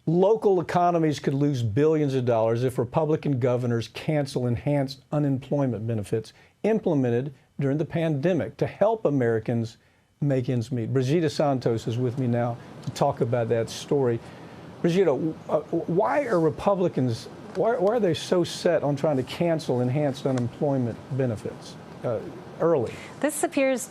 Local economies could lose billions of dollars if Republican governors cancel enhanced unemployment benefits implemented during the pandemic to help Americans make ends meet. Brigida Santos is with me now to talk about that story. Brigida, why are Republicans, why are they so set on trying to cancel enhanced unemployment benefits early? This appears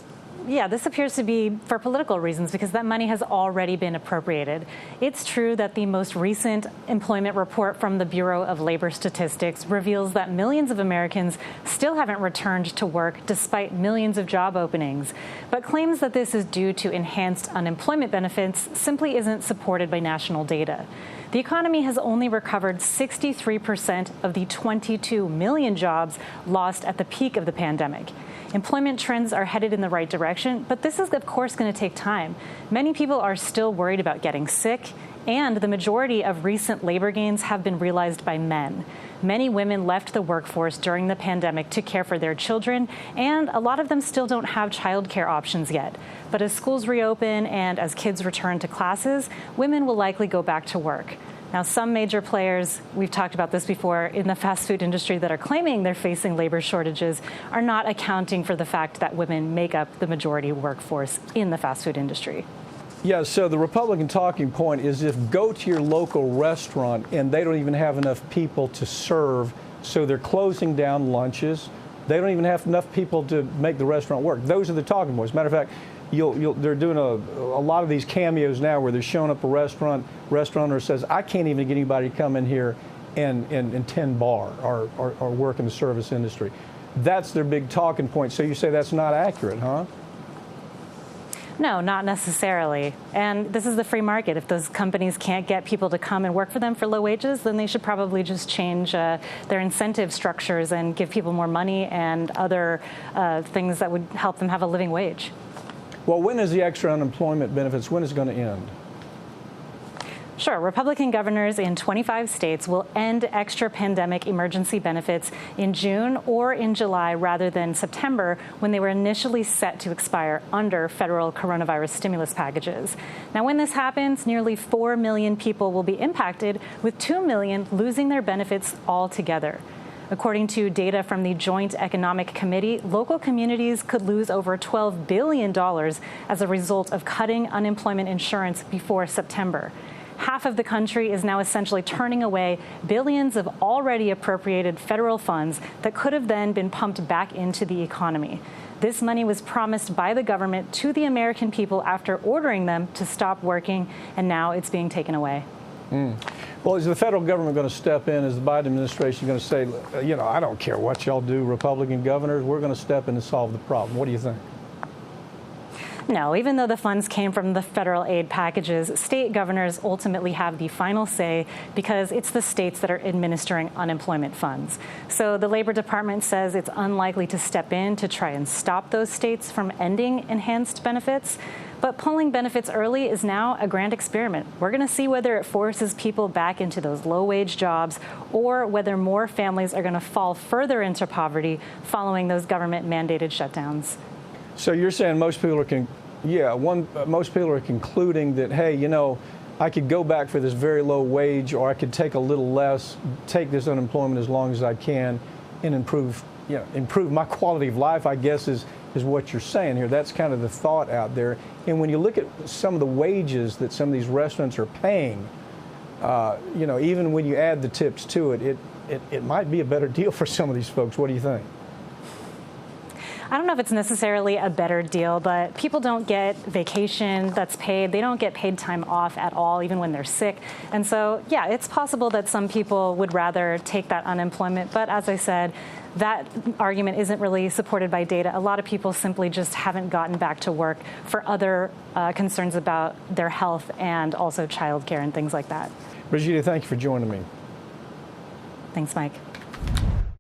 to be for political reasons because that money has already been appropriated. It's true that the most recent employment report from the Bureau of Labor Statistics reveals that millions of Americans still haven't returned to work despite millions of job openings. But claims that this is due to enhanced unemployment benefits simply isn't supported by national data. The economy has only recovered 63% of the 22 million jobs lost at the peak of the pandemic. Employment trends are headed in the right direction, but this is, of course, going to take time. Many people are still worried about getting sick, and the majority of recent labor gains have been realized by men. Many women left the workforce during the pandemic to care for their children, and a lot of them still don't have childcare options yet. But as schools reopen and as kids return to classes, women will likely go back to work. Now, some major players, we've talked about this before, in the fast food industry that are claiming they're facing labor shortages are not accounting for the fact that women make up the majority workforce in the fast food industry. Yeah, so the Republican talking point is if go to your local restaurant and they don't even have enough people to serve, so they're closing down lunches. They don't even have enough people to make the restaurant work. Those are the talking points. Matter of fact, they're doing a lot of these cameos now where they're showing up a restaurateur says, I can't even get anybody to come in here and tend bar or work in the service industry. That's their big talking point. So you say that's not accurate, huh? No, not necessarily. And this is the free market. If those companies can't get people to come and work for them for low wages, then they should probably just change their incentive structures and give people more money and other things that would help them have a living wage. Well, when is the extra unemployment benefits, when is it going to end? Sure. Republican governors in 25 states will end extra pandemic emergency benefits in June or in July rather than September when they were initially set to expire under federal coronavirus stimulus packages. Now, when this happens, nearly 4 million people will be impacted, with 2 million losing their benefits altogether. According to data from the Joint Economic Committee, local communities could lose over $12 billion as a result of cutting unemployment insurance before September. Half of the country is now essentially turning away billions of already appropriated federal funds that could have then been pumped back into the economy. This money was promised by the government to the American people after ordering them to stop working, and now it's being taken away. Well, is the federal government going to step in? Is the Biden administration going to say, I don't care what y'all do, Republican governors, we're going to step in and solve the problem? What do you think? No, even though the funds came from the federal aid packages, state governors ultimately have the final say because it's the states that are administering unemployment funds. So the Labor Department says it's unlikely to step in to try and stop those states from ending enhanced benefits. But pulling benefits early is now a grand experiment. We're going to see whether it forces people back into those low-wage jobs or whether more families are going to fall further into poverty following those government-mandated shutdowns. So you're saying most people are concluding that, hey, I could go back for this very low wage, or I could take a little less, take this unemployment as long as I can, and improve my quality of life, I guess is what you're saying here. That's kind of the thought out there. And when you look at some of the wages that some of these restaurants are paying, even when you add the tips to it, it might be a better deal for some of these folks. What do you think? I don't know if it's necessarily a better deal, but people don't get vacation that's paid. They don't get paid time off at all, even when they're sick. And so, yeah, it's possible that some people would rather take that unemployment. But as I said, that argument isn't really supported by data. A lot of people simply just haven't gotten back to work for other concerns about their health and also childcare and things like that. Brigida, thank you for joining me. Thanks, Mike.